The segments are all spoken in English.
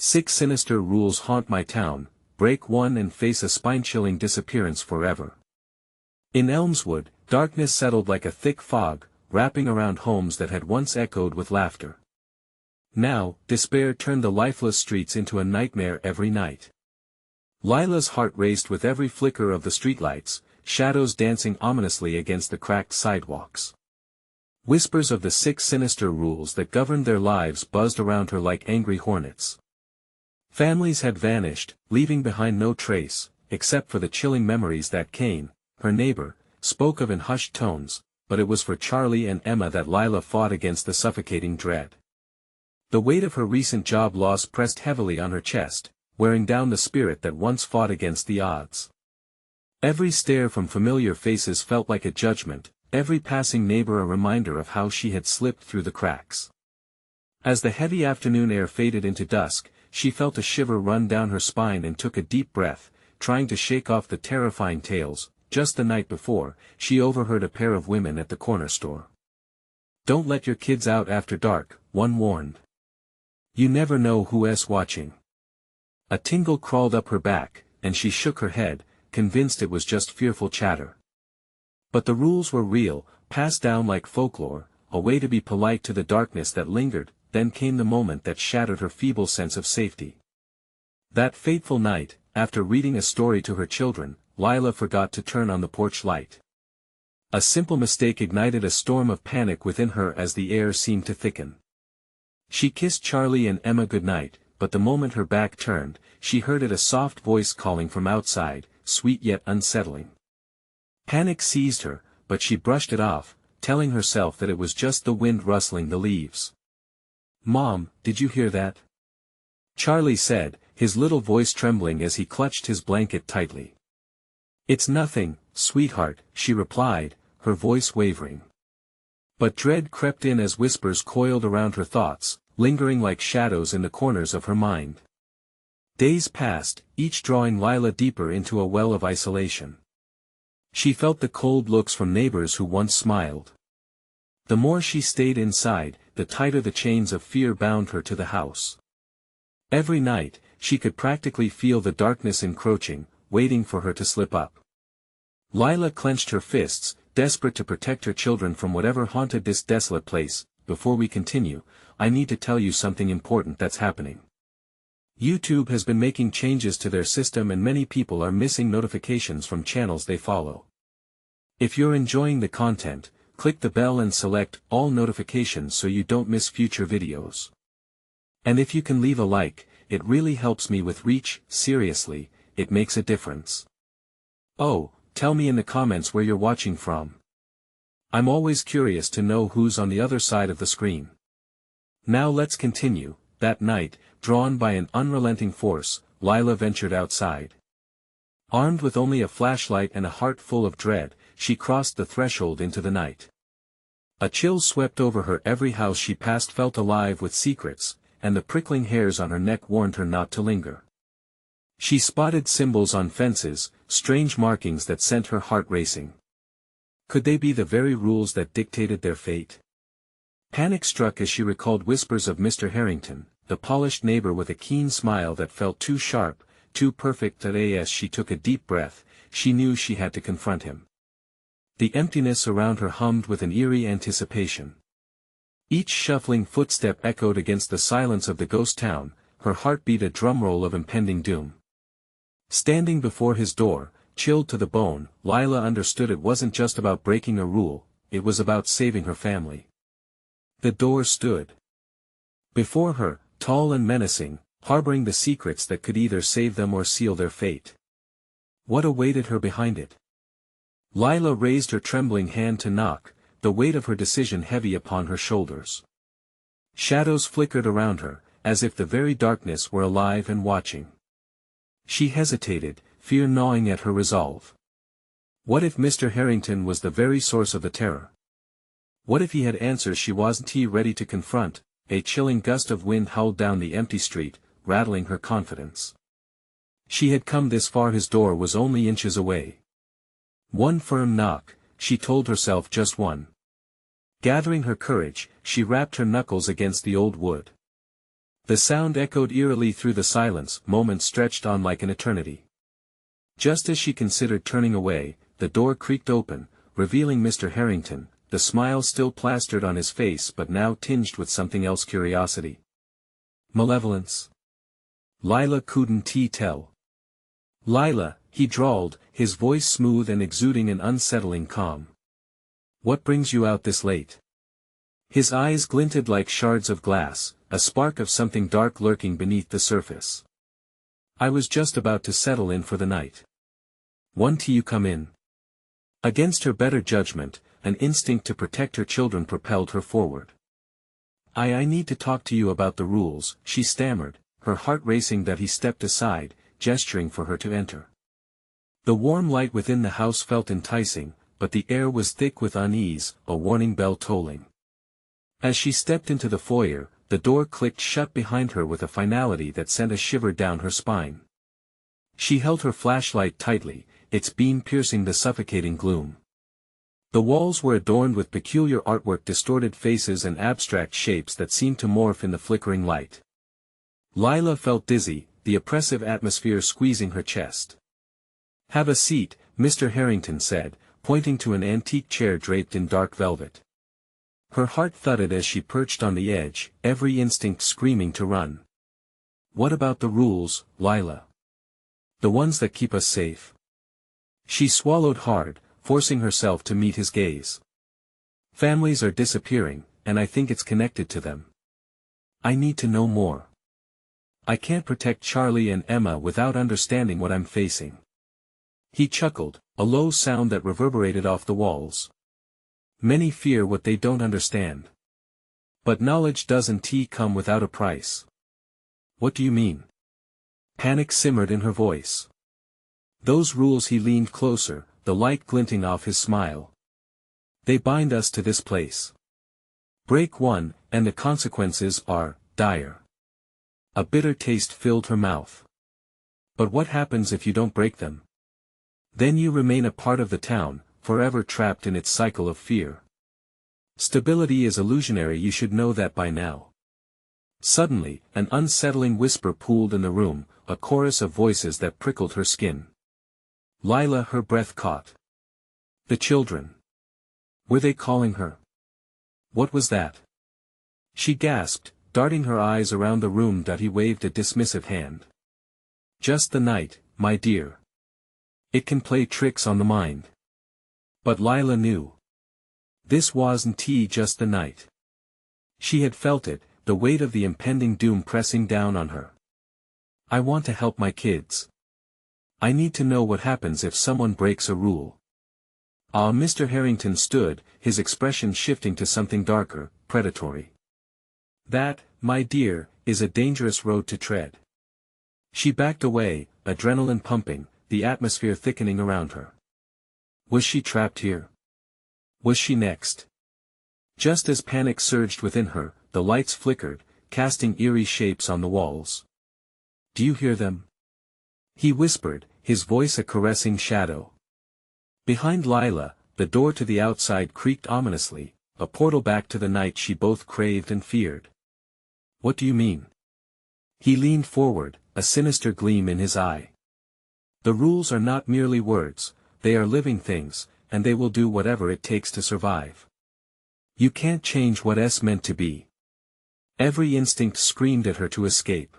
Six Sinister Rules haunt my town, break one and face a spine-chilling disappearance forever. In Elmswood, darkness settled like a thick fog, wrapping around homes that had once echoed with laughter. Now, despair turned the lifeless streets into a nightmare every night. Lila's heart raced with every flicker of the streetlights, shadows dancing ominously against the cracked sidewalks. Whispers of the six sinister rules that governed their lives buzzed around her like angry hornets. Families had vanished, leaving behind no trace, except for the chilling memories that Kane, her neighbor, spoke of in hushed tones, but it was for Charlie and Emma that Lila fought against the suffocating dread. The weight of her recent job loss pressed heavily on her chest, wearing down the spirit that once fought against the odds. Every stare from familiar faces felt like a judgment, every passing neighbor a reminder of how she had slipped through the cracks. As the heavy afternoon air faded into dusk, she felt a shiver run down her spine and took a deep breath, trying to shake off the terrifying tales. Just the night before, she overheard a pair of women at the corner store. "Don't let your kids out after dark," one warned. "You never know who's watching." A tingle crawled up her back, and she shook her head, convinced it was just fearful chatter. But the rules were real, passed down like folklore, a way to be polite to the darkness that lingered. Then came the moment that shattered her feeble sense of safety. That fateful night, after reading a story to her children, Lila forgot to turn on the porch light. A simple mistake ignited a storm of panic within her as the air seemed to thicken. She kissed Charlie and Emma goodnight, but the moment her back turned, she heard a soft voice calling from outside, sweet yet unsettling. Panic seized her, but she brushed it off, telling herself that it was just the wind rustling the leaves. "Mom, did you hear that?" Charlie said, his little voice trembling as he clutched his blanket tightly. "It's nothing, sweetheart," she replied, her voice wavering. But dread crept in as whispers coiled around her thoughts, lingering like shadows in the corners of her mind. Days passed, each drawing Lila deeper into a well of isolation. She felt the cold looks from neighbors who once smiled. The more she stayed inside, the tighter the chains of fear bound her to the house. Every night, she could practically feel the darkness encroaching, waiting for her to slip up. Lila clenched her fists, desperate to protect her children from whatever haunted this desolate place. "Before we continue, I need to tell you something important that's happening. YouTube has been making changes to their system and many people are missing notifications from channels they follow. If you're enjoying the content, click the bell and select all notifications so you don't miss future videos. And if you can leave a like, it really helps me with reach. Seriously, it makes a difference. Oh, tell me in the comments where you're watching from. I'm always curious to know who's on the other side of the screen. Now let's continue. That night, drawn by an unrelenting force, Lila ventured outside. Armed with only a flashlight and a heart full of dread, she crossed the threshold into the night. A chill swept over her. Every house she passed felt alive with secrets, and the prickling hairs on her neck warned her not to linger. She spotted symbols on fences, strange markings that sent her heart racing. Could they be the very rules that dictated their fate? Panic struck as she recalled whispers of Mr. Harrington, the polished neighbor with a keen smile that felt too sharp, too perfect. As she took a deep breath, she knew she had to confront him. The emptiness around her hummed with an eerie anticipation. Each shuffling footstep echoed against the silence of the ghost town, her heart beat a drumroll of impending doom. Standing before his door, chilled to the bone, Lila understood it wasn't just about breaking a rule, it was about saving her family. The door stood before her, tall and menacing, harboring the secrets that could either save them or seal their fate. What awaited her behind it? Lila raised her trembling hand to knock, the weight of her decision heavy upon her shoulders. Shadows flickered around her, as if the very darkness were alive and watching. She hesitated, fear gnawing at her resolve. What if Mr. Harrington was the very source of the terror? What if he had answers she wasn't ready to confront? A chilling gust of wind howled down the empty street, rattling her confidence. She had come this far. His door was only inches away. One firm knock, she told herself, just one. Gathering her courage, she rapped her knuckles against the old wood. The sound echoed eerily through the silence, moments stretched on like an eternity. Just as she considered turning away, the door creaked open, revealing Mr. Harrington, the smile still plastered on his face but now tinged with something else: curiosity. Malevolence. Lila couldn't tell. Lila, he drawled, his voice smooth and exuding an unsettling calm. What brings you out this late? His eyes glinted like shards of glass, a spark of something dark lurking beneath the surface. I was just about to settle in for the night. Won't you come in? Against her better judgment, an instinct to protect her children propelled her forward. I need to talk to you about the rules, she stammered, her heart racing. That he stepped aside, gesturing for her to enter. The warm light within the house felt enticing, but the air was thick with unease, a warning bell tolling. As she stepped into the foyer, the door clicked shut behind her with a finality that sent a shiver down her spine. She held her flashlight tightly, its beam piercing the suffocating gloom. The walls were adorned with peculiar artwork, distorted faces and abstract shapes that seemed to morph in the flickering light. Lila felt dizzy, the oppressive atmosphere squeezing her chest. Have a seat, Mr. Harrington said, pointing to an antique chair draped in dark velvet. Her heart thudded as she perched on the edge, every instinct screaming to run. What about the rules, Lila? The ones that keep us safe? She swallowed hard, forcing herself to meet his gaze. Families are disappearing, and I think it's connected to them. I need to know more. I can't protect Charlie and Emma without understanding what I'm facing. He chuckled, a low sound that reverberated off the walls. Many fear what they don't understand. But knowledge doesn't come without a price. What do you mean? Panic simmered in her voice. Those rules. He leaned closer, the light glinting off his smile. They bind us to this place. Break one, and the consequences are dire. A bitter taste filled her mouth. But what happens if you don't break them? Then you remain a part of the town, forever trapped in its cycle of fear. Stability is illusionary. You should know that by now. Suddenly, an unsettling whisper pooled in the room, a chorus of voices that prickled her skin. Lila, her breath caught. The children. Were they calling her? What was that? She gasped, darting her eyes around the room. He waved a dismissive hand. Just the night, my dear. It can play tricks on the mind. But Lila knew. This wasn't just the night. She had felt it, the weight of the impending doom pressing down on her. I want to help my kids. I need to know what happens if someone breaks a rule. Mr. Harrington stood, his expression shifting to something darker, predatory. That, my dear, is a dangerous road to tread. She backed away, adrenaline pumping, the atmosphere thickening around her. Was she trapped here? Was she next? Just as panic surged within her, the lights flickered, casting eerie shapes on the walls. Do you hear them? He whispered, his voice a caressing shadow. Behind Lila, the door to the outside creaked ominously, a portal back to the night she both craved and feared. What do you mean? He leaned forward, a sinister gleam in his eye. The rules are not merely words, they are living things, and they will do whatever it takes to survive. You can't change what's meant to be. Every instinct screamed at her to escape.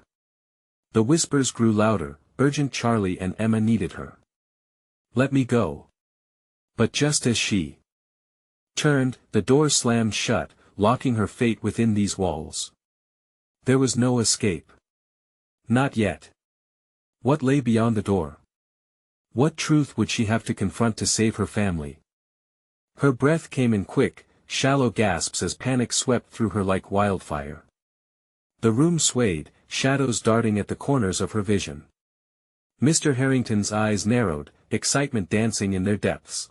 The whispers grew louder, urgent. Charlie and Emma needed her. Let me go. But just as she turned, the door slammed shut, locking her fate within these walls. There was no escape. Not yet. What lay beyond the door? What truth would she have to confront to save her family? Her breath came in quick, shallow gasps as panic swept through her like wildfire. The room swayed, shadows darting at the corners of her vision. Mr. Harrington's eyes narrowed, excitement dancing in their depths.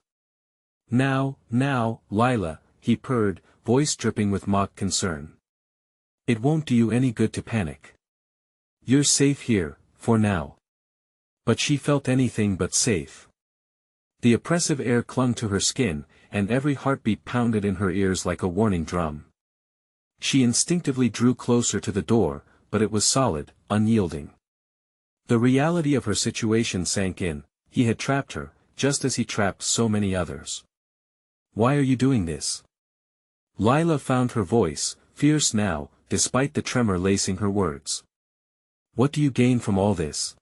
Now, Lila, he purred, voice dripping with mock concern. It won't do you any good to panic. You're safe here, for now. But she felt anything but safe. The oppressive air clung to her skin, and every heartbeat pounded in her ears like a warning drum. She instinctively drew closer to the door, but it was solid, unyielding. The reality of her situation sank in. He had trapped her, just as he trapped so many others. "Why are you doing this?" Lila found her voice, fierce now, despite the tremor lacing her words. "What do you gain from all this?"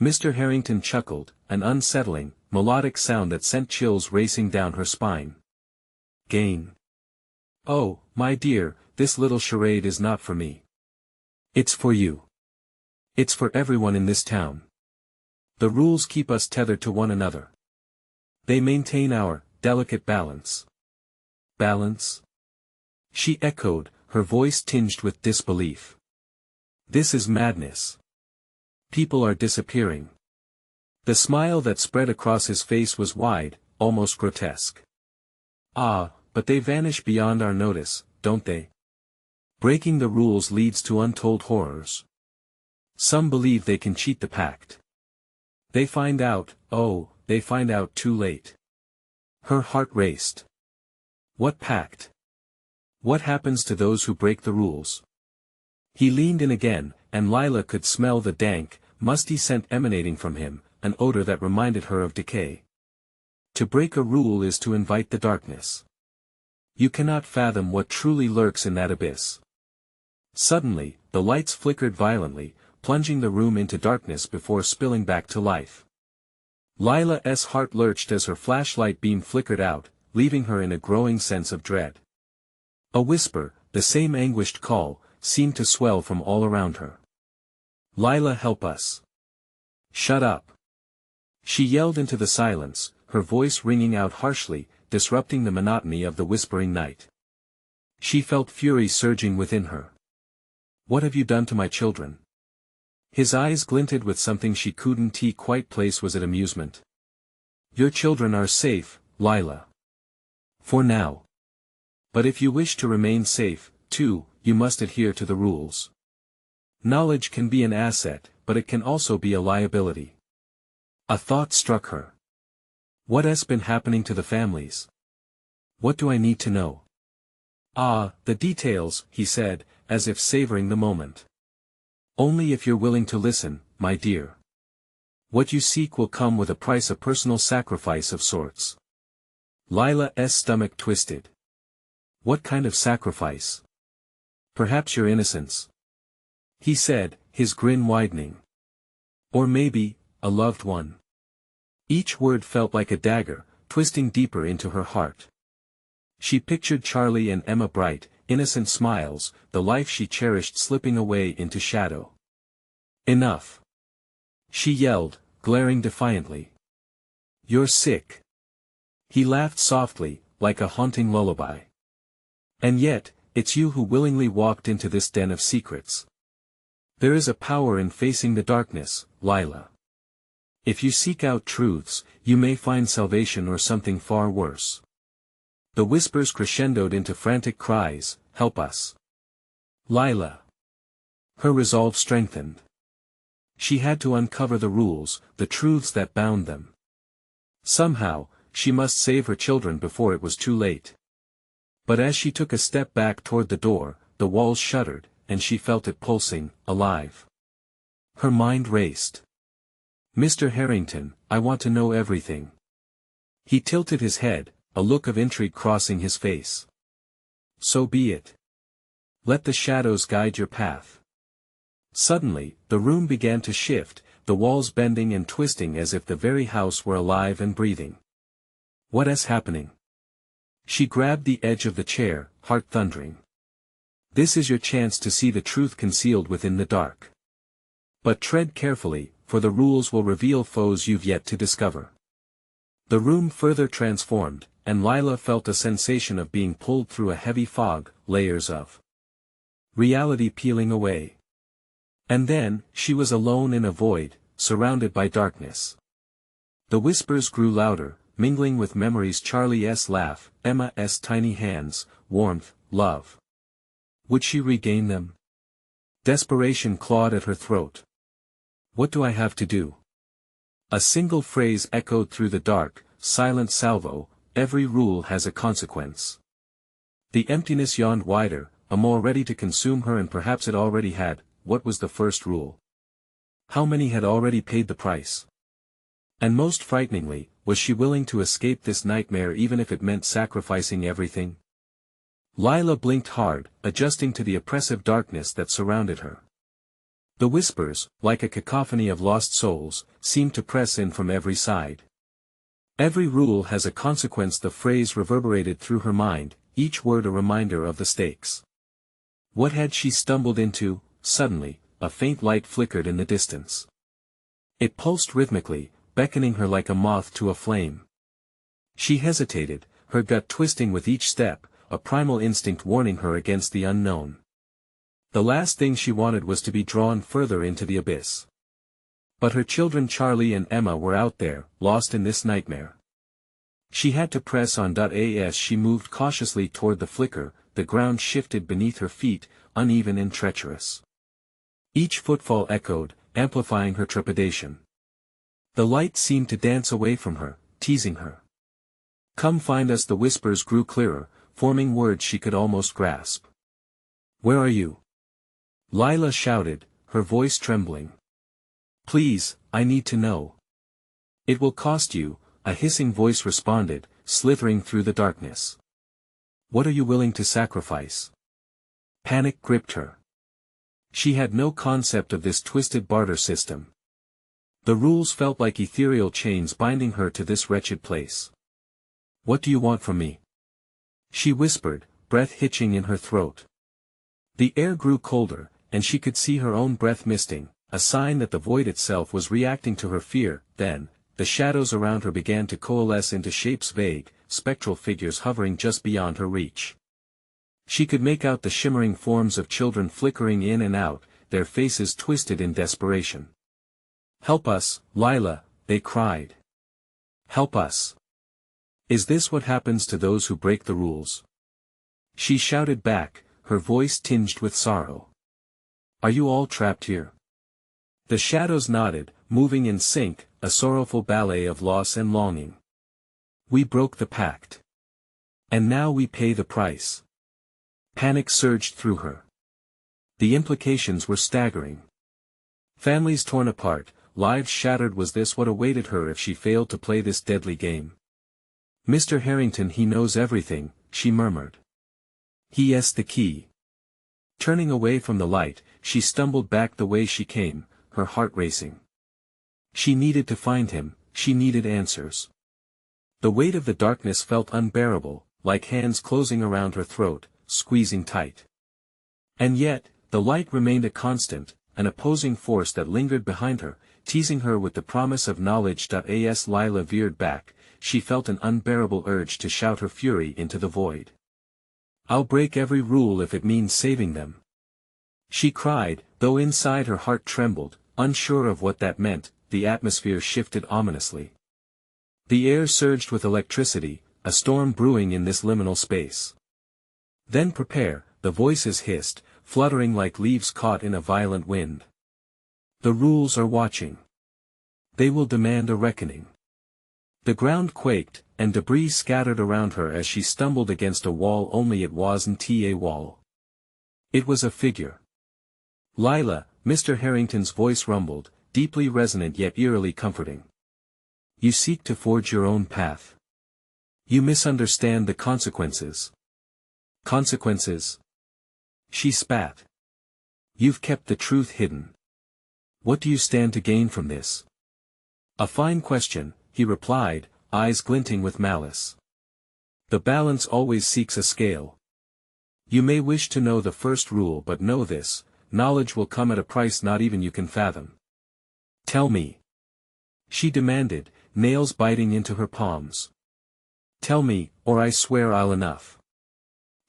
Mr. Harrington chuckled, an unsettling, melodic sound that sent chills racing down her spine. "Gain? Oh, my dear, this little charade is not for me. It's for you. It's for everyone in this town. The rules keep us tethered to one another. They maintain our delicate balance." "Balance?" she echoed, her voice tinged with disbelief. "This is madness. People are disappearing." The smile that spread across his face was wide, almost grotesque. "Ah, but they vanish beyond our notice, don't they? Breaking the rules leads to untold horrors. Some believe they can cheat the pact. They find out too late." Her heart raced. What pact? What happens to those who break the rules? He leaned in again, and Lila could smell the dank, musty scent emanating from him, an odor that reminded her of decay. To break a rule is to invite the darkness. You cannot fathom what truly lurks in that abyss. Suddenly, the lights flickered violently, plunging the room into darkness before spilling back to life. Lila's heart lurched as her flashlight beam flickered out, leaving her in a growing sense of dread. A whisper, the same anguished call, seemed to swell from all around her. "Lila, help us. Shut up." She yelled into the silence, her voice ringing out harshly, disrupting the monotony of the whispering night. She felt fury surging within her. "What have you done to my children?" His eyes glinted with something she couldn't quite place. Was it amusement? "Your children are safe, Lila. For now. But if you wish to remain safe, too, you must adhere to the rules. Knowledge can be an asset, but it can also be a liability." A thought struck her. What has been happening to the families? What do I need to know? "Ah, the details," he said, as if savoring the moment. "Only if you're willing to listen, my dear. What you seek will come with a price, a personal sacrifice of sorts." Lila's stomach twisted. "What kind of sacrifice?" "Perhaps your innocence," he said, his grin widening. "Or maybe, a loved one." Each word felt like a dagger, twisting deeper into her heart. She pictured Charlie and Emma, bright, innocent smiles, the life she cherished slipping away into shadow. "Enough!" she yelled, glaring defiantly. "You're sick." He laughed softly, like a haunting lullaby. "And yet, it's you who willingly walked into this den of secrets. There is a power in facing the darkness, Lila. If you seek out truths, you may find salvation or something far worse." The whispers crescendoed into frantic cries, "Help us, Lila!" Her resolve strengthened. She had to uncover the rules, the truths that bound them. Somehow, she must save her children before it was too late. But as she took a step back toward the door, the walls shuddered, and she felt it pulsing, alive. Her mind raced. "Mr. Harrington, I want to know everything." He tilted his head, a look of intrigue crossing his face. "So be it. Let the shadows guide your path." Suddenly, the room began to shift, the walls bending and twisting as if the very house were alive and breathing. "What is happening?" She grabbed the edge of the chair, heart thundering. "This is your chance to see the truth concealed within the dark. But tread carefully, for the rules will reveal foes you've yet to discover." The room further transformed, and Lila felt a sensation of being pulled through a heavy fog, layers of reality peeling away. And then, she was alone in a void, surrounded by darkness. The whispers grew louder, mingling with memories: Charlie's laugh, Emma's tiny hands, warmth, love. Would she regain them? Desperation clawed at her throat. "What do I have to do?" A single phrase echoed through the dark, silent salvo: "Every rule has a consequence." The emptiness yawned wider, a maw ready to consume her, and perhaps it already had, what was the first rule? How many had already paid the price? And most frighteningly, was she willing to escape this nightmare even if it meant sacrificing everything? Lila blinked hard, adjusting to the oppressive darkness that surrounded her. The whispers, like a cacophony of lost souls, seemed to press in from every side. Every rule has a consequence. The phrase reverberated through her mind, each word a reminder of the stakes. What had she stumbled into? Suddenly, a faint light flickered in the distance. It pulsed rhythmically, beckoning her like a moth to a flame. She hesitated, her gut twisting with each step, a primal instinct warning her against the unknown. The last thing she wanted was to be drawn further into the abyss. But her children Charlie and Emma were out there, lost in this nightmare. She had to press on. As she moved cautiously toward the flicker, the ground shifted beneath her feet, uneven and treacherous. Each footfall echoed, amplifying her trepidation. The light seemed to dance away from her, teasing her. "Come find us." The whispers grew clearer, forming words she could almost grasp. "Where are you?" Lila shouted, her voice trembling. "Please, I need to know." "It will cost you," a hissing voice responded, slithering through the darkness. "What are you willing to sacrifice?" Panic gripped her. She had no concept of this twisted barter system. The rules felt like ethereal chains binding her to this wretched place. "What do you want from me?" she whispered, breath hitching in her throat. The air grew colder, and she could see her own breath misting, a sign that the void itself was reacting to her fear. Then, the shadows around her began to coalesce into shapes, vague, spectral figures hovering just beyond her reach. She could make out the shimmering forms of children flickering in and out, their faces twisted in desperation. "Help us, Lila," they cried. "Help us. Is this what happens to those who break the rules?" She shouted back, her voice tinged with sorrow. "Are you all trapped here?" The shadows nodded, moving in sync, a sorrowful ballet of loss and longing. "We broke the pact. And now we pay the price." Panic surged through her. The implications were staggering. Families torn apart, lives shattered. Was this what awaited her if she failed to play this deadly game? "Mr. Harrington, he knows everything," she murmured. "He has the key." Turning away from the light, she stumbled back the way she came, her heart racing. She needed to find him, she needed answers. The weight of the darkness felt unbearable, like hands closing around her throat, squeezing tight. And yet, the light remained a constant, an opposing force that lingered behind her, teasing her with the promise of knowledge. As Lila veered back, she felt an unbearable urge to shout her fury into the void. "I'll break every rule if it means saving them," she cried, though inside her heart trembled, unsure of what that meant. The atmosphere shifted ominously. The air surged with electricity, a storm brewing in this liminal space. "Then prepare," the voices hissed, fluttering like leaves caught in a violent wind. "The rules are watching. They will demand a reckoning." The ground quaked, and debris scattered around her as she stumbled against a wall. Only it wasn't a wall. It was a figure. "Lila," Mr. Harrington's voice rumbled, deeply resonant yet eerily comforting. "You seek to forge your own path. You misunderstand the consequences." "Consequences?" she spat. "You've kept the truth hidden. What do you stand to gain from this?" "A fine question," he replied, eyes glinting with malice. "The balance always seeks a scale. You may wish to know the first rule, but know this, knowledge will come at a price not even you can fathom." "Tell me," she demanded, nails biting into her palms. "Tell me, or I swear I'll enough."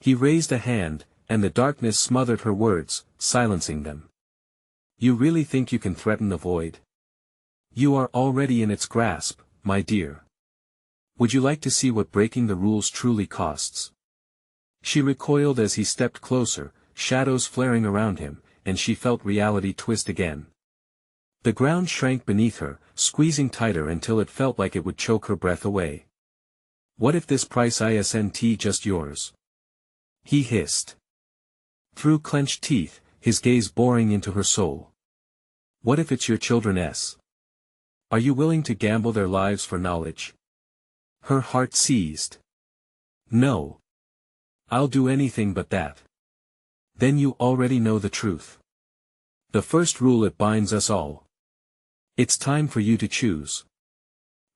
He raised a hand, and the darkness smothered her words, silencing them. "You really think you can threaten the void? You are already in its grasp, my dear. Would you like to see what breaking the rules truly costs?" She recoiled as he stepped closer, shadows flaring around him, and she felt reality twist again. The ground shrank beneath her, squeezing tighter until it felt like it would choke her breath away. "What if this price isn't just yours?" he hissed. Through clenched teeth, his gaze boring into her soul. What if it's your children's? Are you willing to gamble their lives for knowledge? Her heart seized. No. I'll do anything but that. Then you already know the truth. The first rule: it binds us all. It's time for you to choose.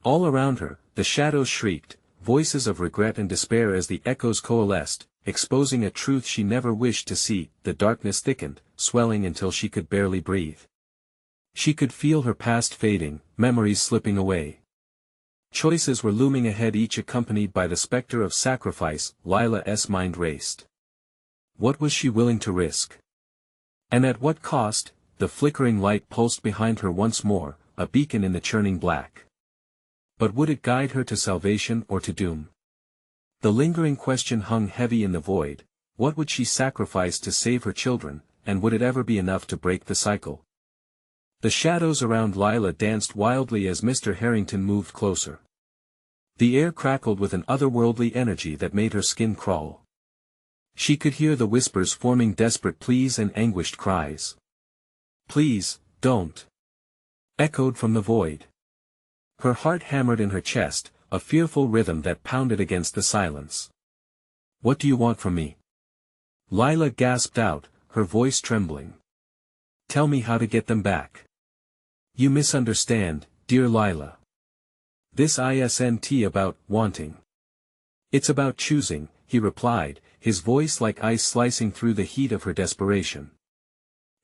All around her, the shadows shrieked, voices of regret and despair as the echoes coalesced, exposing a truth she never wished to see. The darkness thickened, swelling until she could barely breathe. She could feel her past fading, memories slipping away. Choices were looming ahead, each accompanied by the specter of sacrifice. Lila's mind raced. What was she willing to risk? And at what cost? The flickering light pulsed behind her once more, a beacon in the churning black. But would it guide her to salvation or to doom? The lingering question hung heavy in the void. What would she sacrifice to save her children, and would it ever be enough to break the cycle? The shadows around Lila danced wildly as Mr. Harrington moved closer. The air crackled with an otherworldly energy that made her skin crawl. She could hear the whispers forming desperate pleas and anguished cries. "Please, don't!" echoed from the void. Her heart hammered in her chest, a fearful rhythm that pounded against the silence. "What do you want from me?" Lila gasped out, her voice trembling. "Tell me how to get them back." "You misunderstand, dear Lila. This isn't about wanting. It's about choosing," he replied, his voice like ice slicing through the heat of her desperation.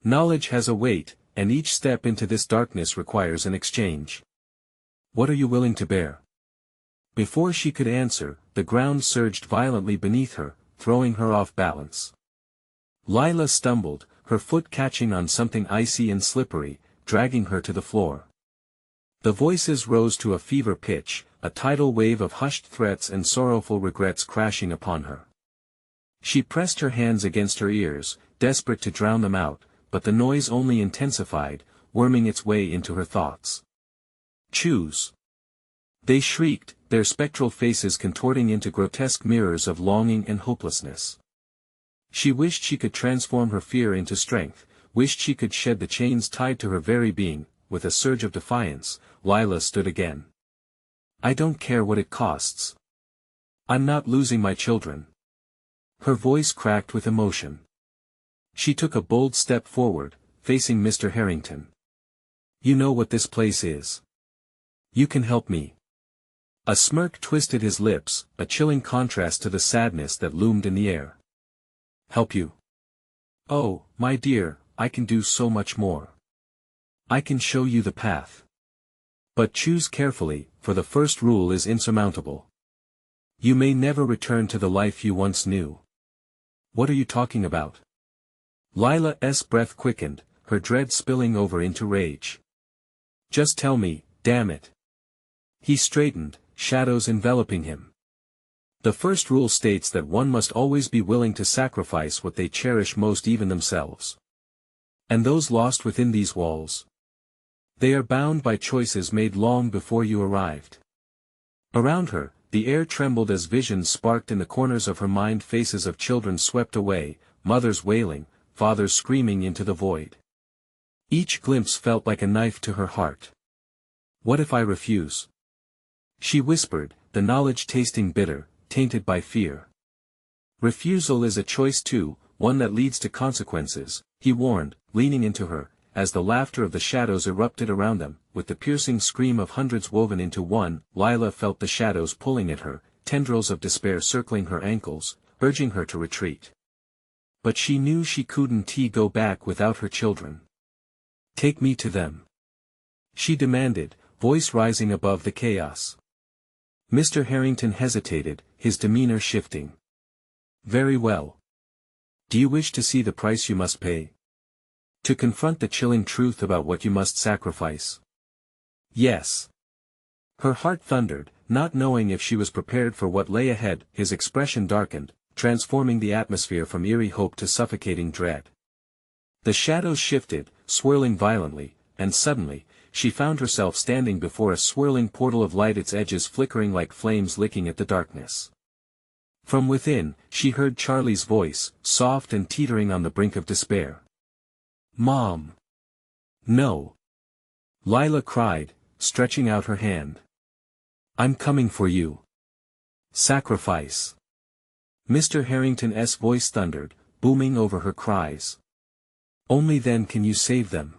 "Knowledge has a weight, and each step into this darkness requires an exchange. What are you willing to bear?" Before she could answer, the ground surged violently beneath her, throwing her off balance. Lila stumbled, her foot catching on something icy and slippery, dragging her to the floor. The voices rose to a fever pitch, a tidal wave of hushed threats and sorrowful regrets crashing upon her. She pressed her hands against her ears, desperate to drown them out, but the noise only intensified, worming its way into her thoughts. "Choose!" they shrieked, their spectral faces contorting into grotesque mirrors of longing and hopelessness. She wished she could transform her fear into strength, wished she could shed the chains tied to her very being. With a surge of defiance, Lila stood again. "I don't care what it costs. I'm not losing my children." Her voice cracked with emotion. She took a bold step forward, facing Mr. Harrington. "You know what this place is. You can help me." A smirk twisted his lips, a chilling contrast to the sadness that loomed in the air. "Help you? Oh, my dear, I can do so much more. I can show you the path. But choose carefully, for the first rule is insurmountable. You may never return to the life you once knew." "What are you talking about?" Lila's breath quickened, her dread spilling over into rage. "Just tell me, damn it." He straightened, shadows enveloping him. "The first rule states that one must always be willing to sacrifice what they cherish most, even themselves. And those lost within these walls. They are bound by choices made long before you arrived." Around her, the air trembled as visions sparked in the corners of her mind, faces of children swept away, mothers wailing, fathers screaming into the void. Each glimpse felt like a knife to her heart. "What if I refuse?" she whispered, the knowledge tasting bitter, tainted by fear. "Refusal is a choice too, one that leads to consequences," he warned, leaning into her, as the laughter of the shadows erupted around them, with the piercing scream of hundreds woven into one. Lila felt the shadows pulling at her, tendrils of despair circling her ankles, urging her to retreat. But she knew she couldn't go back without her children. "Take me to them," she demanded, voice rising above the chaos. Mr. Harrington hesitated, his demeanor shifting. "Very well. Do you wish to see the price you must pay? To confront the chilling truth about what you must sacrifice?" "Yes." Her heart thundered, not knowing if she was prepared for what lay ahead. His expression darkened, transforming the atmosphere from eerie hope to suffocating dread. The shadows shifted, swirling violently, and suddenly, she found herself standing before a swirling portal of light, its edges flickering like flames licking at the darkness. From within, she heard Charlie's voice, soft and teetering on the brink of despair. Mom! No! Lila cried, stretching out her hand. I'm coming for you. Sacrifice! Mr. Harrington's voice thundered, booming over her cries. Only then can you save them.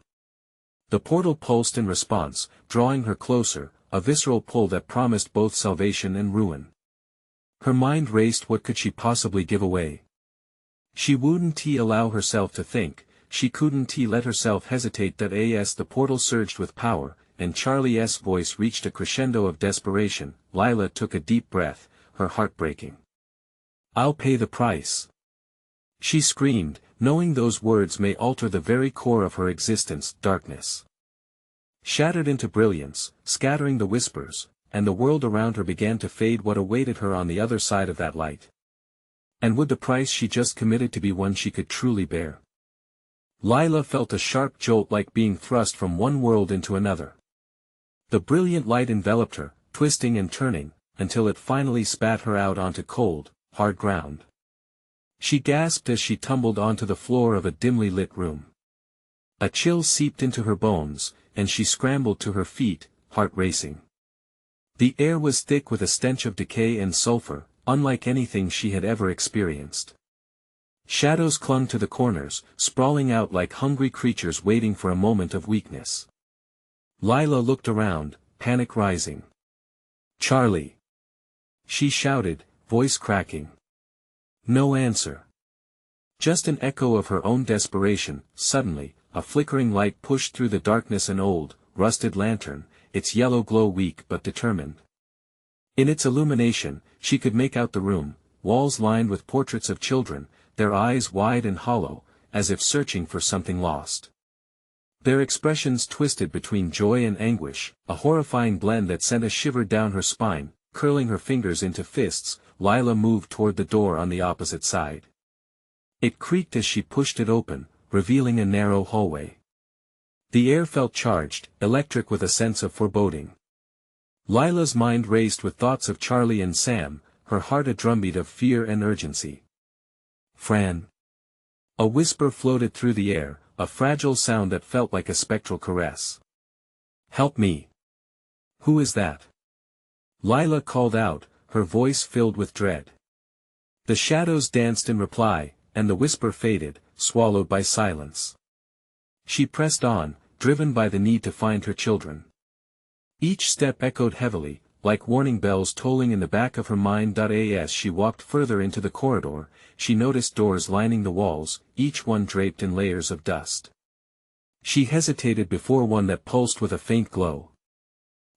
The portal pulsed in response, drawing her closer, a visceral pull that promised both salvation and ruin. Her mind raced. What could she possibly give away? She wouldn't allow herself to think, she couldn't let herself hesitate. That as the portal surged with power, and Charlie's voice reached a crescendo of desperation, Lila took a deep breath, her heart breaking. I'll pay the price. She screamed, knowing those words may alter the very core of her existence. Darkness shattered into brilliance, scattering the whispers, and the world around her began to fade. What awaited her on the other side of that light? And would the price she just committed to be one she could truly bear? Lila felt a sharp jolt, like being thrust from one world into another. The brilliant light enveloped her, twisting and turning, until it finally spat her out onto cold, hard ground. She gasped as she tumbled onto the floor of a dimly lit room. A chill seeped into her bones, and she scrambled to her feet, heart racing. The air was thick with a stench of decay and sulfur, unlike anything she had ever experienced. Shadows clung to the corners, sprawling out like hungry creatures waiting for a moment of weakness. Lila looked around, panic rising. Charlie! She shouted, voice cracking. No answer. Just an echo of her own desperation. Suddenly, a flickering light pushed through the darkness. An old, rusted lantern, its yellow glow weak but determined. In its illumination, she could make out the room, walls lined with portraits of children, their eyes wide and hollow, as if searching for something lost. Their expressions twisted between joy and anguish, a horrifying blend that sent a shiver down her spine. Curling her fingers into fists, Lila moved toward the door on the opposite side. It creaked as she pushed it open, revealing a narrow hallway. The air felt charged, electric with a sense of foreboding. Lila's mind raced with thoughts of Charlie and Sam, her heart a drumbeat of fear and urgency. Fran. A whisper floated through the air, a fragile sound that felt like a spectral caress. Help me. Who is that? Lila called out, her voice filled with dread. The shadows danced in reply, and the whisper faded, swallowed by silence. She pressed on, driven by the need to find her children. Each step echoed heavily, like warning bells tolling in the back of her mind. As she walked further into the corridor, she noticed doors lining the walls, each one draped in layers of dust. She hesitated before one that pulsed with a faint glow.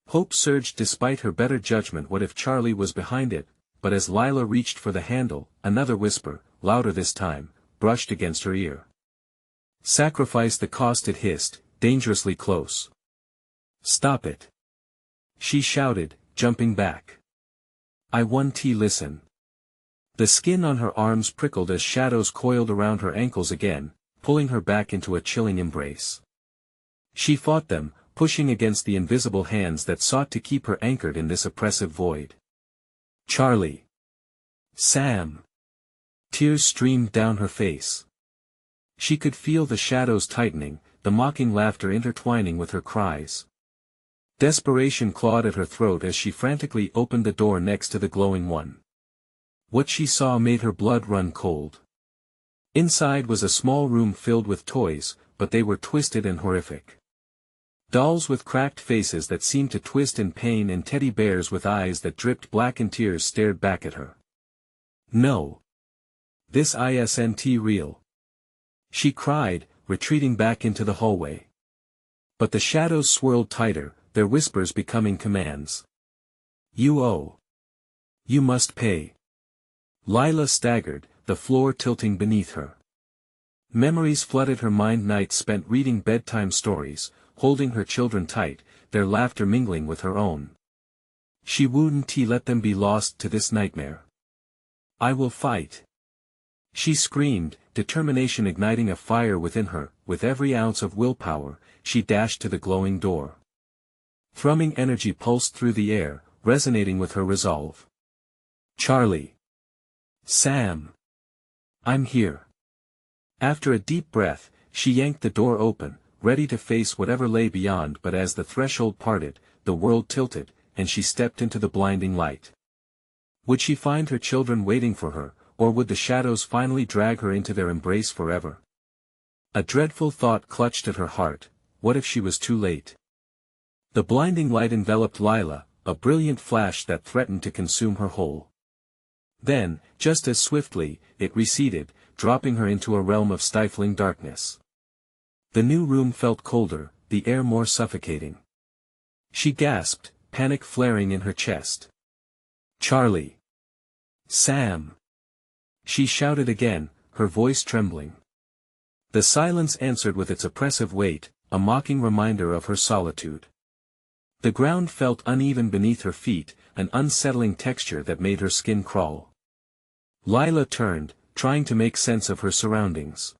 Hope surged despite her better judgment. What if Charlie was behind it? But as Lila reached for the handle, another whisper, louder this time, brushed against her ear. Sacrifice the cost, it hissed, dangerously close. Stop it. She shouted, jumping back. I want to listen. The skin on her arms prickled as shadows coiled around her ankles again, pulling her back into a chilling embrace. She fought them, pushing against the invisible hands that sought to keep her anchored in this oppressive void. Charlie. Sam. Tears streamed down her face. She could feel the shadows tightening, the mocking laughter intertwining with her cries. Desperation clawed at her throat as she frantically opened the door next to the glowing one. What she saw made her blood run cold. Inside was a small room filled with toys, but they were twisted and horrific. Dolls with cracked faces that seemed to twist in pain, and teddy bears with eyes that dripped blackened tears stared back at her. No. This isn't real. She cried, retreating back into the hallway. But the shadows swirled tighter, their whispers becoming commands. You owe. You must pay. Lila staggered, the floor tilting beneath her. Memories flooded her mind, nights spent reading bedtime stories, holding her children tight, their laughter mingling with her own. She wouldn't let them be lost to this nightmare. I will fight. She screamed, determination igniting a fire within her. With every ounce of willpower, she dashed to the glowing door. Thrumming energy pulsed through the air, resonating with her resolve. Charlie. Sam. I'm here. After a deep breath, she yanked the door open, ready to face whatever lay beyond, but as the threshold parted, the world tilted, and she stepped into the blinding light. Would she find her children waiting for her, or would the shadows finally drag her into their embrace forever? A dreadful thought clutched at her heart: what if she was too late? The blinding light enveloped Lila, a brilliant flash that threatened to consume her whole. Then, just as swiftly, it receded, dropping her into a realm of stifling darkness. The new room felt colder, the air more suffocating. She gasped, panic flaring in her chest. "Charlie! Sam!" She shouted again, her voice trembling. The silence answered with its oppressive weight, a mocking reminder of her solitude. The ground felt uneven beneath her feet, an unsettling texture that made her skin crawl. Lila turned, trying to make sense of her surroundings.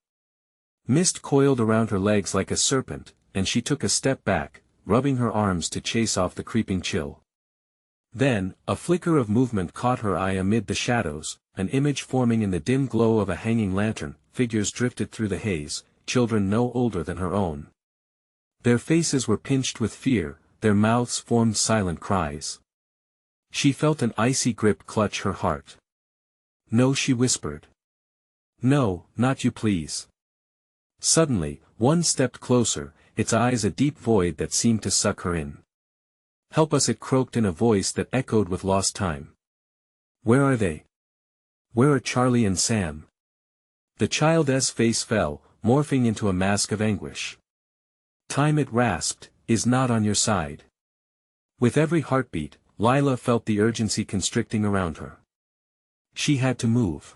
Mist coiled around her legs like a serpent, and she took a step back, rubbing her arms to chase off the creeping chill. Then, a flicker of movement caught her eye amid the shadows, an image forming in the dim glow of a hanging lantern. Figures drifted through the haze, children no older than her own. Their faces were pinched with fear, their mouths formed silent cries. She felt an icy grip clutch her heart. "No," she whispered. "No, not you, please." Suddenly, one stepped closer, its eyes a deep void that seemed to suck her in. "Help us," it croaked in a voice that echoed with lost time. "Where are they? Where are Charlie and Sam?" The child's face fell, morphing into a mask of anguish. "Time," it rasped, "is not on your side." With every heartbeat, Lila felt the urgency constricting around her. She had to move.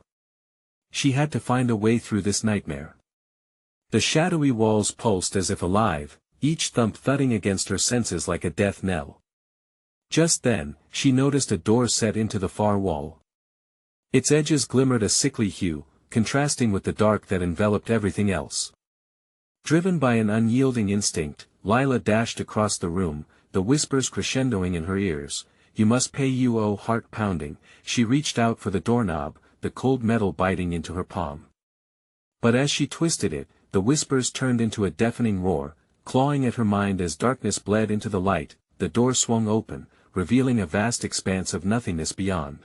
She had to find a way through this nightmare. The shadowy walls pulsed as if alive, each thump thudding against her senses like a death knell. Just then, she noticed a door set into the far wall. Its edges glimmered a sickly hue, contrasting with the dark that enveloped everything else. Driven by an unyielding instinct, Lila dashed across the room, the whispers crescendoing in her ears. "You must pay, you owe," heart pounding. She reached out for the doorknob, the cold metal biting into her palm. But as she twisted it, the whispers turned into a deafening roar, clawing at her mind as darkness bled into the light. The door swung open, revealing a vast expanse of nothingness beyond.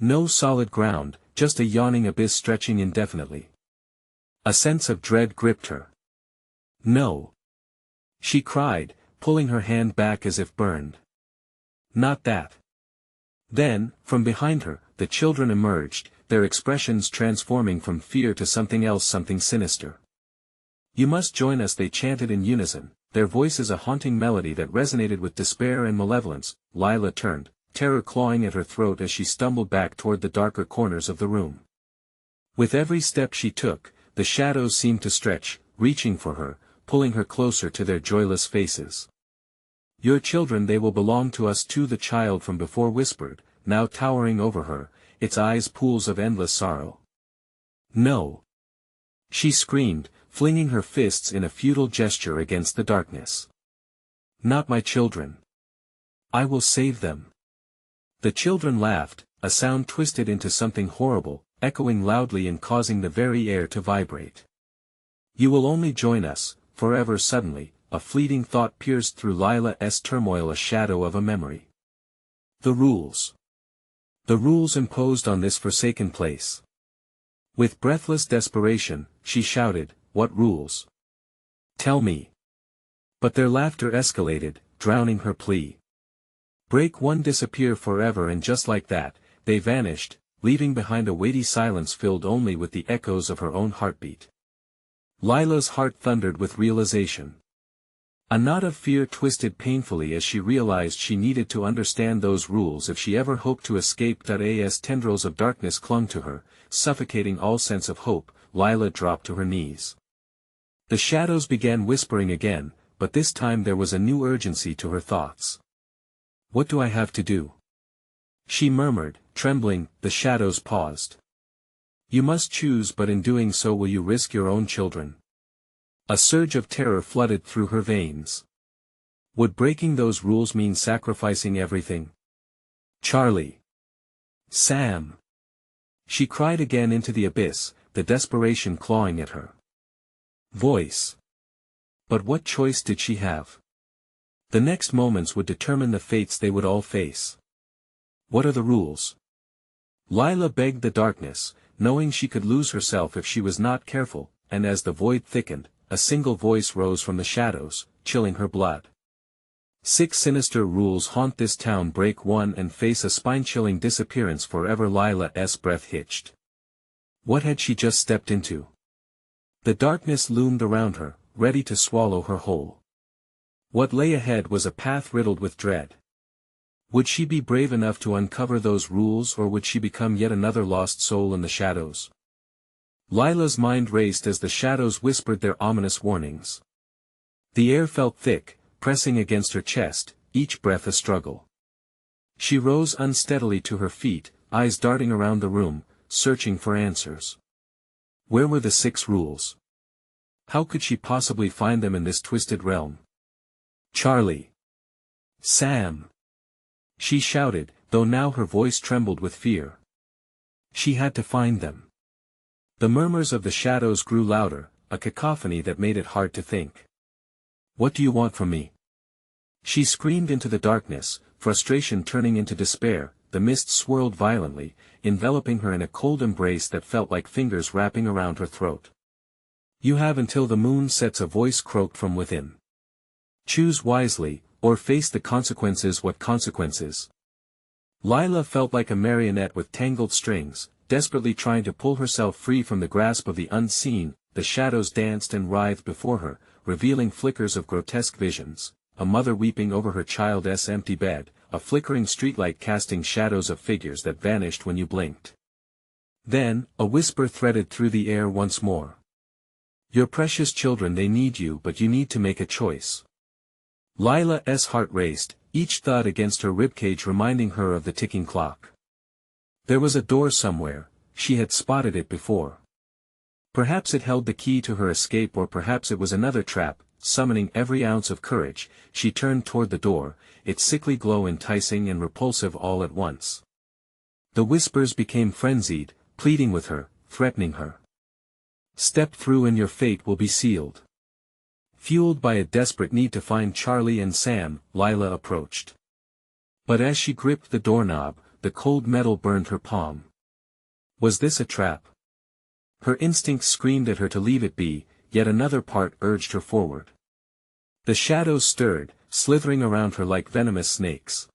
No solid ground, just a yawning abyss stretching indefinitely. A sense of dread gripped her. "No!" she cried, pulling her hand back as if burned. "Not that." Then, from behind her, the children emerged, their expressions transforming from fear to something else, something sinister. "You must join us," they chanted in unison, their voices a haunting melody that resonated with despair and malevolence. Lila turned, terror clawing at her throat as she stumbled back toward the darker corners of the room. With every step she took, the shadows seemed to stretch, reaching for her, pulling her closer to their joyless faces. "Your children, they will belong to us too," the child from before whispered, now towering over her, its eyes pools of endless sorrow. "No!" she screamed, flinging her fists in a futile gesture against the darkness. "Not my children. I will save them." The children laughed, a sound twisted into something horrible, echoing loudly and causing the very air to vibrate. "You will only join us, forever." Suddenly, a fleeting thought pierced through Lila's turmoil, a shadow of a memory. The rules. The rules imposed on this forsaken place. With breathless desperation, she shouted, "What rules? Tell me." But their laughter escalated, drowning her plea. "Break one, disappear forever," and just like that, they vanished, leaving behind a weighty silence filled only with the echoes of her own heartbeat. Lila's heart thundered with realization. A knot of fear twisted painfully as she realized she needed to understand those rules if she ever hoped to escape. As tendrils of darkness clung to her, suffocating all sense of hope, Lila dropped to her knees. The shadows began whispering again, but this time there was a new urgency to her thoughts. "What do I have to do?" she murmured, trembling. The shadows paused. "You must choose, but in doing so will you risk your own children?" A surge of terror flooded through her veins. Would breaking those rules mean sacrificing everything? "Charlie! Sam!" she cried again into the abyss, the desperation clawing at her. voice. But what choice did she have? The next moments would determine the fates they would all face. What are the rules? Lila begged the darkness, knowing she could lose herself if she was not careful, and as the void thickened, a single voice rose from the shadows, chilling her blood. 6 sinister rules haunt this town. Break 1 and face a spine-chilling disappearance forever. Lila's breath hitched. What had she just stepped into? The darkness loomed around her, ready to swallow her whole. What lay ahead was a path riddled with dread. Would she be brave enough to uncover those rules, or would she become yet another lost soul in the shadows? Lila's mind raced as the shadows whispered their ominous warnings. The air felt thick, pressing against her chest, each breath a struggle. She rose unsteadily to her feet, eyes darting around the room, searching for answers. Where were the 6 rules? How could she possibly find them in this twisted realm? Charlie! Sam! She shouted, though now her voice trembled with fear. She had to find them. The murmurs of the shadows grew louder, a cacophony that made it hard to think. What do you want from me? She screamed into the darkness, frustration turning into despair. The mist swirled violently, enveloping her in a cold embrace that felt like fingers wrapping around her throat. You have until the moon sets, a voice croaked from within. Choose wisely, or face the consequences. What consequences? Lila felt like a marionette with tangled strings, desperately trying to pull herself free from the grasp of the unseen. The shadows danced and writhed before her, revealing flickers of grotesque visions, a mother weeping over her child's empty bed, a flickering streetlight casting shadows of figures that vanished when you blinked. Then, a whisper threaded through the air once more. Your precious children, they need you, but you need to make a choice. Lila's heart raced, each thud against her ribcage reminding her of the ticking clock. There was a door somewhere, she had spotted it before. Perhaps it held the key to her escape, or perhaps it was another trap. Summoning every ounce of courage, she turned toward the door, its sickly glow enticing and repulsive all at once. The whispers became frenzied, pleading with her, threatening her. Step through and your fate will be sealed. Fueled by a desperate need to find Charlie and Sam, Lila approached. But as she gripped the doorknob, the cold metal burned her palm. Was this a trap? Her instincts screamed at her to leave it be, yet another part urged her forward. The shadows stirred, slithering around her like venomous snakes.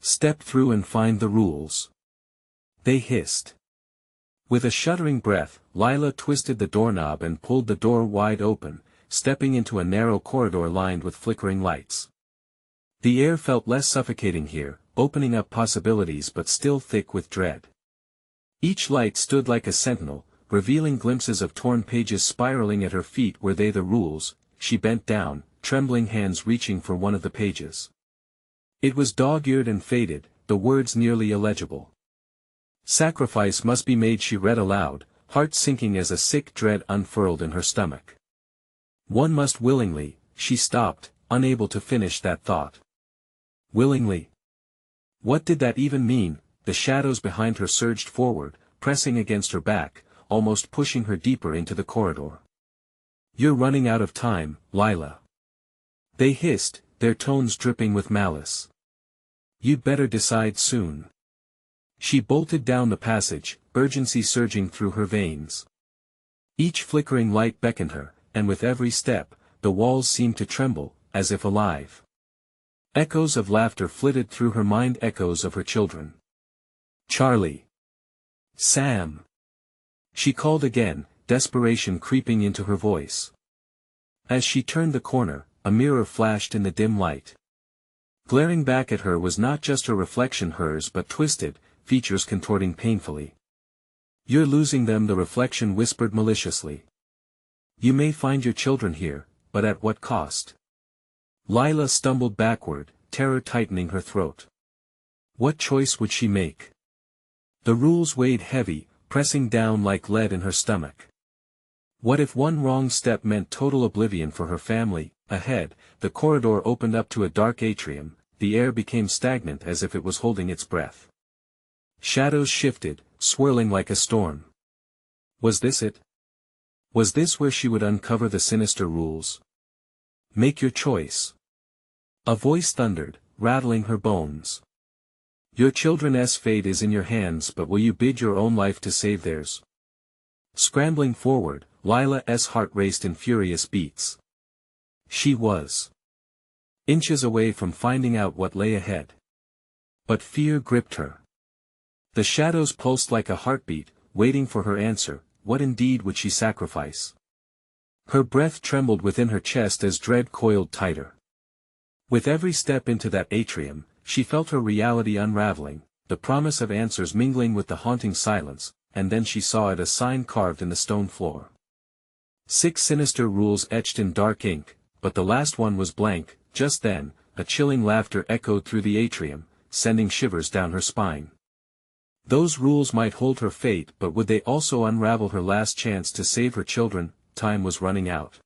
Step through and find the rules. They hissed. With a shuddering breath, Lila twisted the doorknob and pulled the door wide open, stepping into a narrow corridor lined with flickering lights. The air felt less suffocating here, opening up possibilities but still thick with dread. Each light stood like a sentinel, revealing glimpses of torn pages spiraling at her feet. Were they the rules? She bent down, trembling hands reaching for one of the pages. It was dog-eared and faded, the words nearly illegible. Sacrifice must be made, she read aloud, heart sinking as a sick dread unfurled in her stomach. One must willingly. She stopped, unable to finish that thought. Willingly? What did that even mean? The shadows behind her surged forward, pressing against her back, almost pushing her deeper into the corridor. You're running out of time, Lila. They hissed, their tones dripping with malice. You'd better decide soon. She bolted down the passage, urgency surging through her veins. Each flickering light beckoned her, and with every step, the walls seemed to tremble, as if alive. Echoes of laughter flitted through her mind, echoes of her children. Charlie. Sam. She called again, desperation creeping into her voice. As she turned the corner, a mirror flashed in the dim light. Glaring back at her was not just her reflection, hers but twisted, features contorting painfully. You're losing them, the reflection whispered maliciously. You may find your children here, but at what cost? Lila stumbled backward, terror tightening her throat. What choice would she make? The rules weighed heavy, pressing down like lead in her stomach. What if one wrong step meant total oblivion for her family? Ahead, the corridor opened up to a dark atrium, the air became stagnant as if it was holding its breath. Shadows shifted, swirling like a storm. Was this it? Was this where she would uncover the sinister rules? Make your choice. A voice thundered, rattling her bones. Your children's fate is in your hands, but will you bid your own life to save theirs? Scrambling forward, Lila's heart raced in furious beats. She was inches away from finding out what lay ahead. But fear gripped her. The shadows pulsed like a heartbeat, waiting for her answer. What indeed would she sacrifice? Her breath trembled within her chest as dread coiled tighter. With every step into that atrium, she felt her reality unraveling, the promise of answers mingling with the haunting silence, and then she saw it, a sign carved in the stone floor. 6 sinister rules etched in dark ink, but the last one was blank. Just then, a chilling laughter echoed through the atrium, sending shivers down her spine. Those rules might hold her fate, but would they also unravel her last chance to save her children? Time was running out.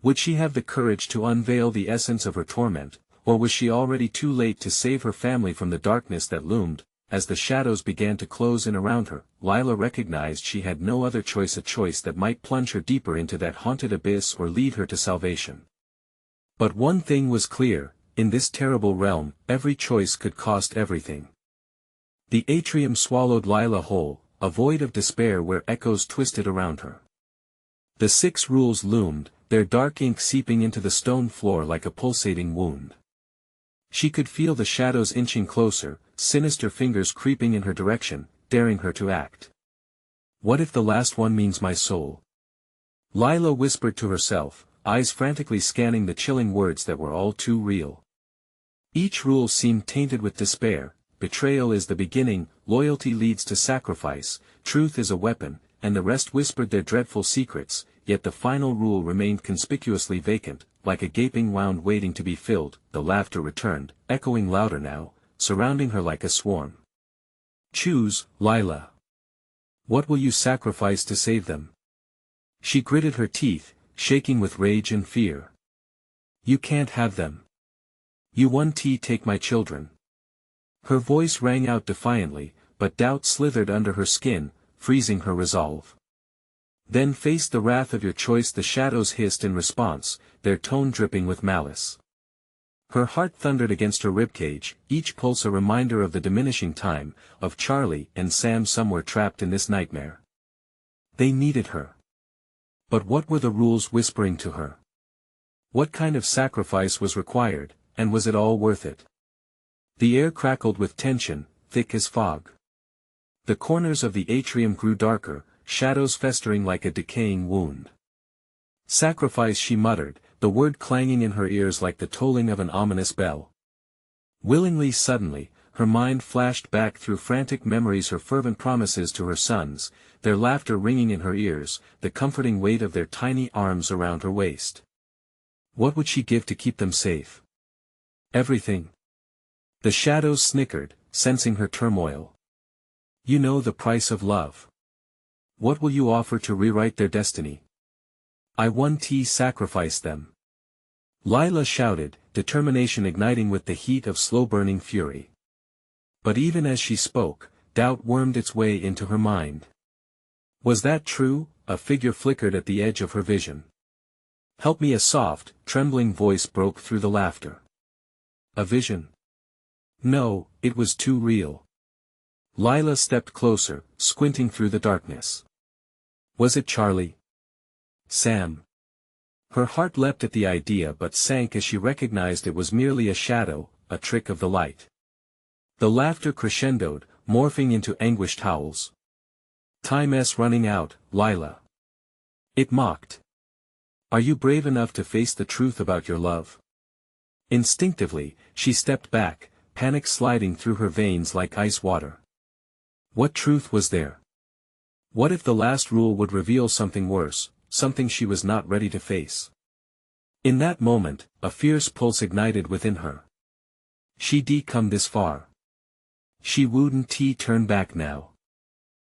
Would she have the courage to unveil the essence of her torment, or was she already too late to save her family from the darkness that loomed? As the shadows began to close in around her, Lila recognized she had no other choice, a choice that might plunge her deeper into that haunted abyss or lead her to salvation. But one thing was clear, in this terrible realm, every choice could cost everything. The atrium swallowed Lila whole, a void of despair where echoes twisted around her. The 6 rules loomed, their dark ink seeping into the stone floor like a pulsating wound. She could feel the shadows inching closer, sinister fingers creeping in her direction, daring her to act. What if the last one means my soul? Lila whispered to herself, eyes frantically scanning the chilling words that were all too real. Each rule seemed tainted with despair. Betrayal is the beginning, loyalty leads to sacrifice, truth is a weapon, and the rest whispered their dreadful secrets, yet the final rule remained conspicuously vacant, like a gaping wound waiting to be filled. The laughter returned, echoing louder now, surrounding her like a swarm. Choose, Lila. What will you sacrifice to save them? She gritted her teeth, shaking with rage and fear. You can't have them. You won't take my children. Her voice rang out defiantly, but doubt slithered under her skin, freezing her resolve. Then face the wrath of your choice, the shadows hissed in response, their tone dripping with malice. Her heart thundered against her ribcage, each pulse a reminder of the diminishing time, of Charlie and Sam somewhere trapped in this nightmare. They needed her. But what were the rules whispering to her? What kind of sacrifice was required, and was it all worth it? The air crackled with tension, thick as fog. The corners of the atrium grew darker, shadows festering like a decaying wound. Sacrifice, she muttered, the word clanging in her ears like the tolling of an ominous bell. Willingly, suddenly, her mind flashed back through frantic memories, her fervent promises to her sons, their laughter ringing in her ears, the comforting weight of their tiny arms around her waist. What would she give to keep them safe? Everything. The shadows snickered, sensing her turmoil. You know the price of love. What will you offer to rewrite their destiny? I won't sacrifice them. Lila shouted, determination igniting with the heat of slow-burning fury. But even as she spoke, doubt wormed its way into her mind. Was that true? A figure flickered at the edge of her vision. Help me, a soft, trembling voice broke through the laughter. A vision? No, it was too real. Lila stepped closer, squinting through the darkness. Was it Charlie? Sam? Her heart leapt at the idea but sank as she recognized it was merely a shadow, a trick of the light. The laughter crescendoed, morphing into anguished howls. Time's running out, Lila. It mocked. Are you brave enough to face the truth about your love? Instinctively, she stepped back, panic sliding through her veins like ice water. What truth was there? What if the last rule would reveal something worse, something she was not ready to face? In that moment, a fierce pulse ignited within her. She'd come this far. She wouldn't turn back now.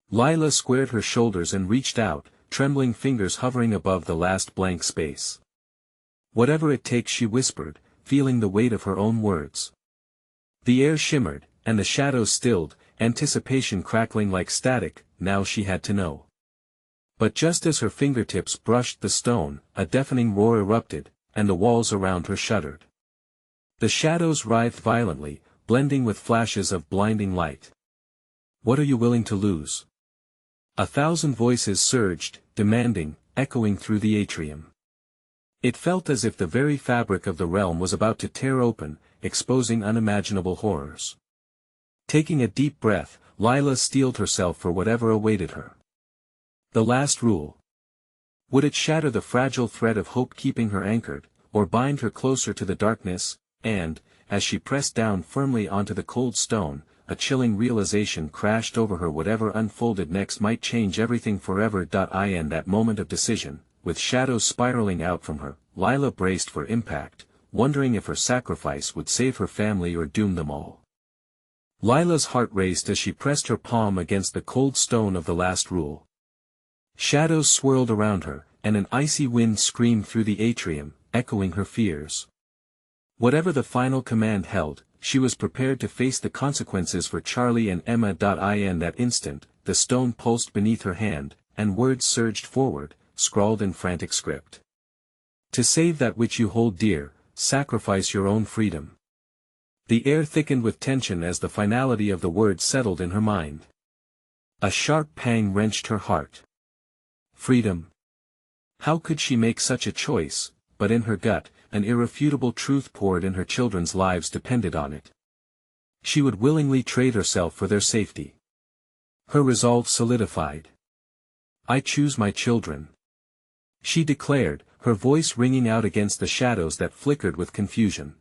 Lila squared her shoulders and reached out, trembling fingers hovering above the last blank space. Whatever it takes, she whispered, feeling the weight of her own words. The air shimmered, and the shadows stilled, anticipation crackling like static. Now she had to know. But just as her fingertips brushed the stone, a deafening roar erupted, and the walls around her shuddered. The shadows writhed violently, blending with flashes of blinding light. "What are you willing to lose?" 1,000 voices surged, demanding, echoing through the atrium. It felt as if the very fabric of the realm was about to tear open, exposing unimaginable horrors. Taking a deep breath, Lila steeled herself for whatever awaited her. The last rule. Would it shatter the fragile thread of hope keeping her anchored, or bind her closer to the darkness? And, as she pressed down firmly onto the cold stone, a chilling realization crashed over her. Whatever unfolded next might change everything forever. In that moment of decision, with shadows spiraling out from her, Lila braced for impact, wondering if her sacrifice would save her family or doom them all. Lila's heart raced as she pressed her palm against the cold stone of the last rule. Shadows swirled around her, and an icy wind screamed through the atrium, echoing her fears. Whatever the final command held, she was prepared to face the consequences for Charlie and Emma. In that instant, the stone pulsed beneath her hand, and words surged forward, scrawled in frantic script. "To save that which you hold dear, sacrifice your own freedom." The air thickened with tension as the finality of the words settled in her mind. A sharp pang wrenched her heart. Freedom. How could she make such a choice? But in her gut, an irrefutable truth poured in. Her children's lives depended on it. She would willingly trade herself for their safety. Her resolve solidified. "I choose my children," she declared, her voice ringing out against the shadows that flickered with confusion.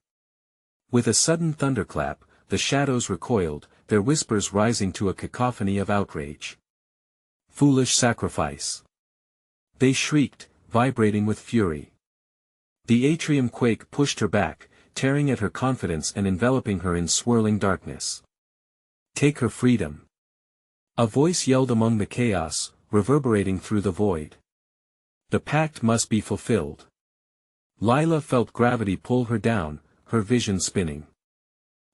With a sudden thunderclap, the shadows recoiled, their whispers rising to a cacophony of outrage. "Foolish sacrifice!" they shrieked, vibrating with fury. The atrium quake pushed her back, tearing at her confidence and enveloping her in swirling darkness. "Take her freedom!" a voice yelled among the chaos, reverberating through the void. The pact must be fulfilled. Lila felt gravity pull her down, her vision spinning.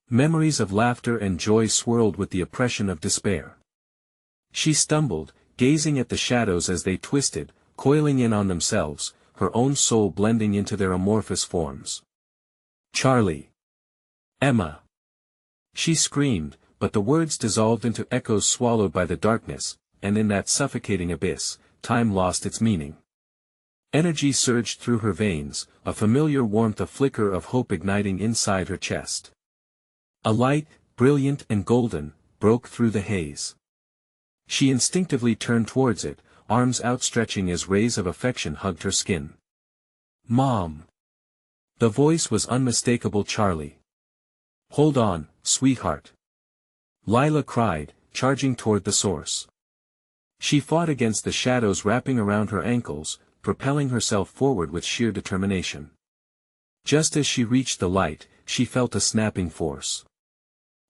Memories of laughter and joy swirled with the oppression of despair. She stumbled, gazing at the shadows as they twisted, coiling in on themselves, her own soul blending into their amorphous forms. "Charlie! Emma!" she screamed, but the words dissolved into echoes swallowed by the darkness, and in that suffocating abyss, time lost its meaning. Energy surged through her veins, a familiar warmth, a flicker of hope igniting inside her chest. A light, brilliant and golden, broke through the haze. She instinctively turned towards it, arms outstretching as rays of affection hugged her skin. "Mom!" The voice was unmistakable. "Charlie! Hold on, sweetheart!" Lila cried, charging toward the source. She fought against the shadows wrapping around her ankles, propelling herself forward with sheer determination. Just as she reached the light, she felt a snapping force.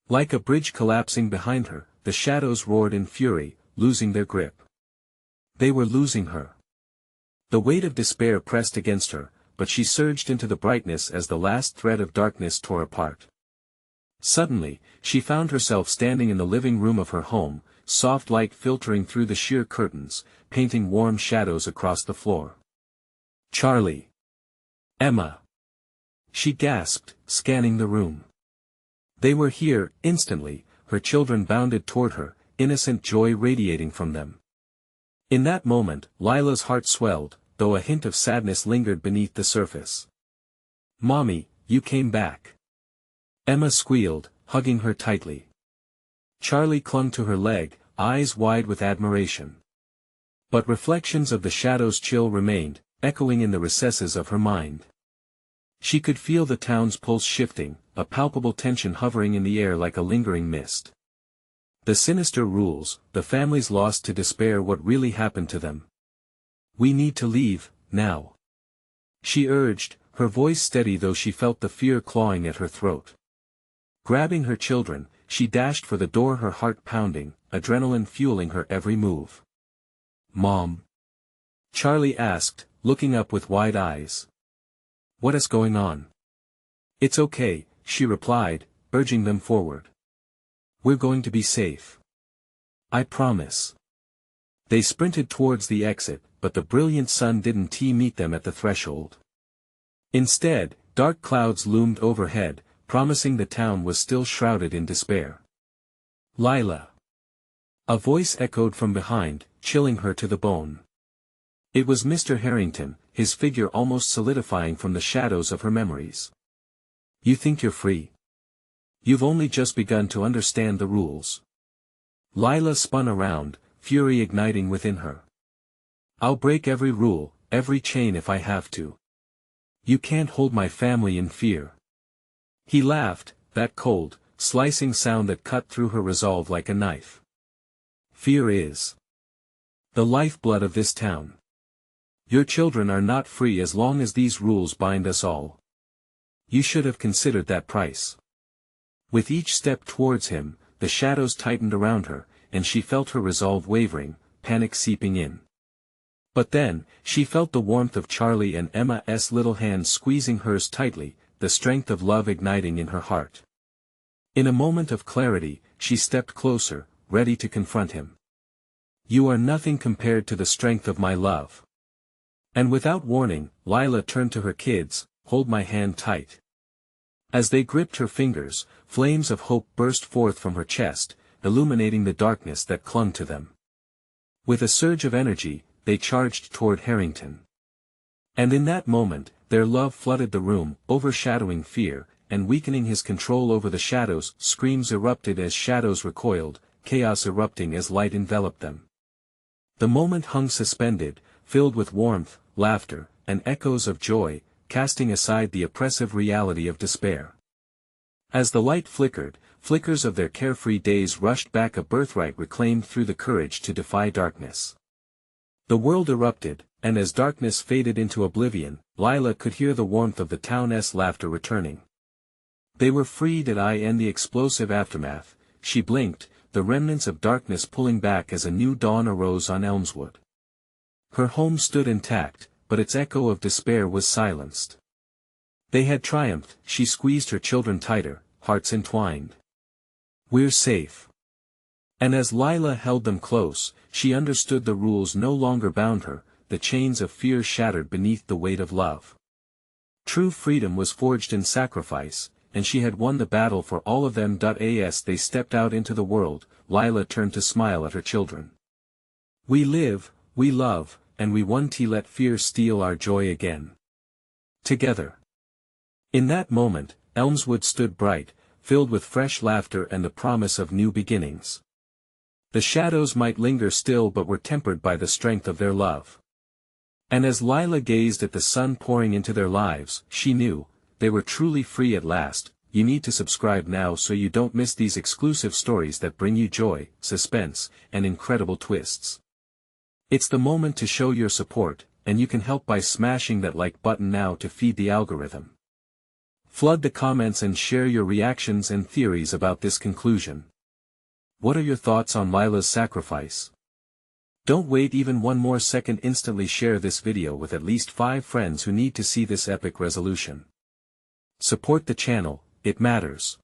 Like a bridge collapsing behind her, the shadows roared in fury, losing their grip. They were losing her. The weight of despair pressed against her, but she surged into the brightness as the last thread of darkness tore apart. Suddenly, she found herself standing in the living room of her home, soft light filtering through the sheer curtains, painting warm shadows across the floor. "Charlie! Emma!" she gasped, scanning the room. They were here, instantly. Her children bounded toward her, innocent joy radiating from them. In that moment, Lila's heart swelled, though a hint of sadness lingered beneath the surface. "Mommy, you came back!" Emma squealed, hugging her tightly. Charlie clung to her leg, eyes wide with admiration. But reflections of the shadow's chill remained, echoing in the recesses of her mind. She could feel the town's pulse shifting, a palpable tension hovering in the air like a lingering mist. The sinister rules, the families lost to despair. What really happened to them? "We need to leave, now," she urged, her voice steady though she felt the fear clawing at her throat. Grabbing her children, she dashed for the door, her heart pounding, adrenaline fueling her every move. "Mom?" Charlie asked, looking up with wide eyes. "What is going on?" "It's okay," she replied, urging them forward. "We're going to be safe. I promise." They sprinted towards the exit, but the brilliant sun didn't meet them at the threshold. Instead, dark clouds loomed overhead, promising the town was still shrouded in despair. Lila. A voice echoed from behind, chilling her to the bone. It was Mr. Harrington, his figure almost solidifying from the shadows of her memories. You think you're free? You've only just begun to understand the rules. Lila spun around, fury igniting within her. I'll break every rule, every chain if I have to. You can't hold my family in fear. He laughed, that cold, slicing sound that cut through her resolve like a knife. Fear is the lifeblood of this town. Your children are not free as long as these rules bind us all. You should have considered that price. With each step towards him, the shadows tightened around her, and she felt her resolve wavering, panic seeping in. But then, she felt the warmth of Charlie and Emma's little hands squeezing hers tightly, the strength of love igniting in her heart. In a moment of clarity, she stepped closer, ready to confront him. You are nothing compared to the strength of my love. And without warning, Lila turned to her kids, hold my hand tight. As they gripped her fingers, flames of hope burst forth from her chest, illuminating the darkness that clung to them. With a surge of energy, they charged toward Harrington. And in that moment, their love flooded the room, overshadowing fear, and weakening his control over the shadows. Screams erupted as shadows recoiled, chaos erupting as light enveloped them. The moment hung suspended, filled with warmth, laughter, and echoes of joy, casting aside the oppressive reality of despair. As the light flickered, flickers of their carefree days rushed back, a birthright reclaimed through the courage to defy darkness. The world erupted, and as darkness faded into oblivion, Lila could hear the warmth of the town's laughter returning. They were freed in the explosive aftermath. She blinked, the remnants of darkness pulling back as a new dawn arose on Elmswood. Her home stood intact, but its echo of despair was silenced. They had triumphed. She squeezed her children tighter, hearts entwined. We're safe. And as Lila held them close, she understood the rules no longer bound her, the chains of fear shattered beneath the weight of love. True freedom was forged in sacrifice, and she had won the battle for all of them. As they stepped out into the world, Lila turned to smile at her children. We live, we love, and we won't let fear steal our joy again. Together. In that moment, Elmswood stood bright, filled with fresh laughter and the promise of new beginnings. The shadows might linger still but were tempered by the strength of their love. And as Lila gazed at the sun pouring into their lives, she knew, they were truly free at last. You need to subscribe now so you don't miss these exclusive stories that bring you joy, suspense, and incredible twists. It's the moment to show your support, and you can help by smashing that like button now to feed the algorithm. Flood the comments and share your reactions and theories about this conclusion. What are your thoughts on Lila's sacrifice? Don't wait even one more second, instantly share this video with at least 5 friends who need to see this epic resolution. Support the channel, it matters.